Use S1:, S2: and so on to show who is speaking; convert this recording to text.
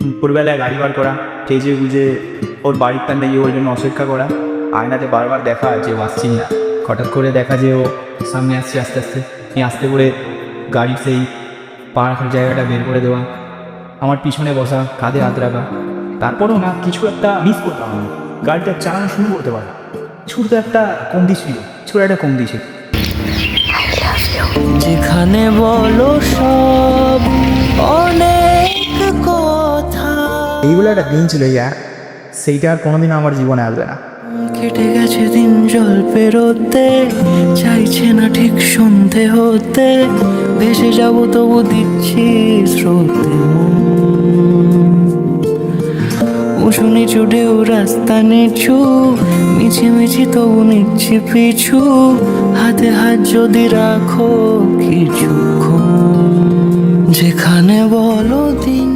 S1: দুপুরবেলায় গাড়ি বার করা, সেজে গুজে ওর বাড়ির টানটা গিয়ে ওর জন্য অপেক্ষা করা, আয়নাতে বারবার দেখা যে ও আসছি না, হঠাৎ করে দেখা যে ও সামনে আসছে আস্তে আস্তে, এই আস্তে করে গাড়ির সেই পা রাখার জায়গাটা বের করে দেওয়া, আমার পিছনে বসা, কাঁধে হাত রাখা, তারপরেও না কিছু একটা মিস করতাম আমি, গাড়িটা চালানো শুরু করতে পারা, কিছুর তো একটা কমতি ছিল, ছোট একটা কমতি ছিল।
S2: যেখানে বলো সব অনেক কথা,
S1: এইগুলো একটা দিন ছিল সেইটা আর কোনোদিন আমার জীবনে আসবে না।
S2: কেটে গেছে দিন জল পেরোতে, চাইছে না ঠিক সন্ধে হতে, ভেসে যাব তবু দিচ্ছি স্রোতে উঁচু নিচু ঢেউ রাস্তা নিচু, মিছিমিছি তবু নিচ্ছি পিছু, হাতে হাত যদি রাখো কিছুক্ষণ, যেখানে বলো দিন